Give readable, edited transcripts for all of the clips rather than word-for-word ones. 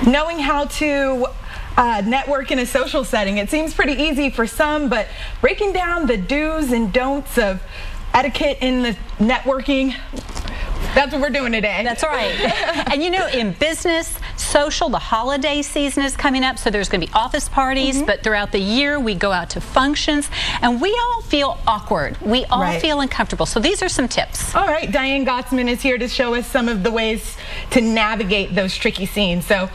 knowing how to network in a social setting. It seems pretty easy for some, but breaking down the do's and don'ts of etiquette in the networking, that's what we're doing today. That's right. And you know, in business, social, the holiday season is coming up, so there's going to be office parties, but throughout the year we go out to functions, and we all feel awkward. We all feel uncomfortable. So these are some tips. All right, Diane Gottsman is here to show us some of the ways to navigate those tricky scenes. So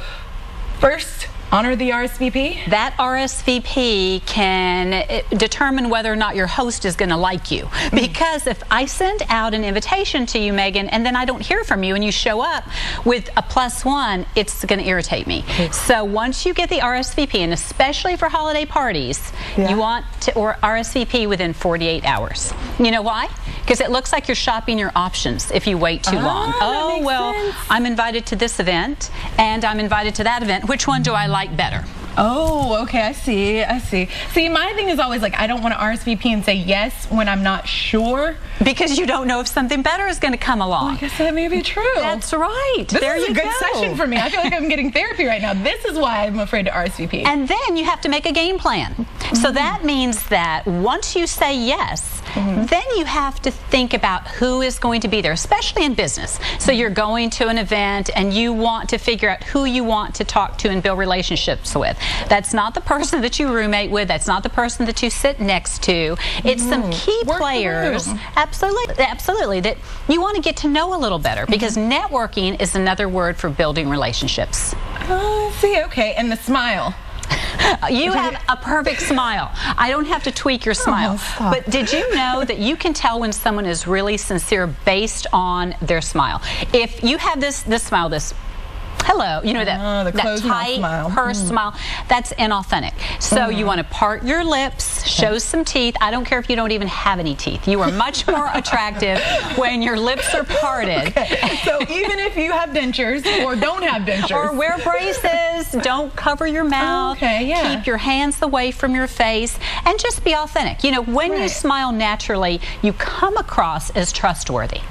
first, honor the RSVP. That RSVP can determine whether or not your host is going to like you. Because if I send out an invitation to you, Megan, and then I don't hear from you and you show up with a +1, it's going to irritate me. So once you get the RSVP, and especially for holiday parties, you want to RSVP within 48 hours. You know why? Because it looks like you're shopping your options if you wait too long. Oh, well, I'm invited to this event, and I'm invited to that event. Which one do I like better? Oh, okay, I see. See, my thing is always like, I don't want to RSVP and say yes when I'm not sure. Because you don't know if something better is going to come along. Well, I guess that may be true. That's right. This is a good session for me. I feel like I'm getting therapy right now. This is why I'm afraid to RSVP. And then you have to make a game plan. So that means that once you say yes, then you have to think about who is going to be there, especially in business. So you're going to an event and you want to figure out who you want to talk to and build relationships with. That's not the person that you roommate with. That's not the person that you sit next to. It's some key players, absolutely, that you want to get to know a little better, because networking is another word for building relationships. See, okay, and the smile. You have a perfect smile. I don't have to tweak your smile. But did you know that you can tell when someone is really sincere based on their smile? If you have this smile, this hello, you know, that tight, pursed smile, that's inauthentic. So you want to part your lips, show some teeth. I don't care if you don't even have any teeth. You are much more attractive when your lips are parted. So even if you have dentures or don't have dentures. Or wear braces, don't cover your mouth. Keep your hands away from your face, and just be authentic. You know, when you smile naturally, you come across as trustworthy.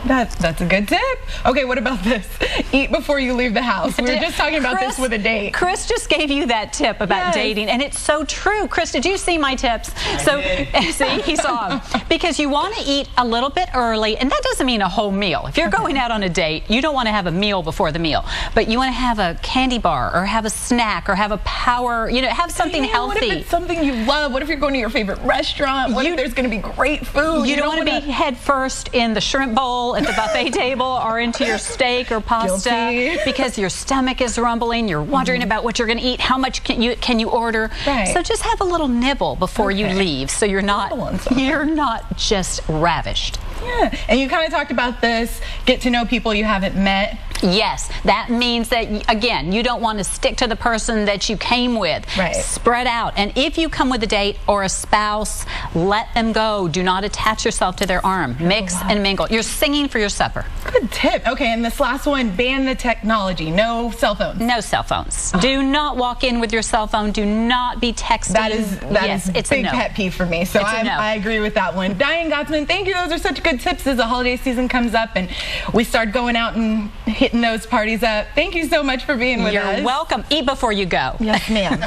That's a good tip. Okay, what about this? Eat before you leave the house. We were just talking about this with a date. Chris just gave you that tip about dating, and it's so true. Chris, did you see my tips? See, he saw them. Because you want to eat a little bit early, and that doesn't mean a whole meal. If you're going out on a date, you don't want to have a meal before the meal, but you want to have a candy bar or have a snack or have a power, you know, have something healthy. What if it's something you love? What if you're going to your favorite restaurant? What if there's going to be great food? You don't want to be head first in the shrimp bowl at the buffet table or into your steak or pasta because your stomach is rumbling, you're wondering about what you're going to eat, how much can you order. So just have a little nibble before you leave, so you're not just ravished. And you kind of talked about this, get to know people you haven't met. Yes, that means that, again, you don't want to stick to the person that you came with. Spread out. And if you come with a date or a spouse, let them go. Do not attach yourself to their arm. Mix and mingle. You're singing for your supper. Good tip. Okay, and this last one, ban the technology. No cell phones. No cell phones. Do not walk in with your cell phone. Do not be texting. That is a big pet peeve for me, so I agree with that one. Diane Gottsman, thank you. Those are such good tips as the holiday season comes up and we start going out and hitting those parties up. Thank you so much for being with us. You're welcome. Eat before you go. Yes, ma'am.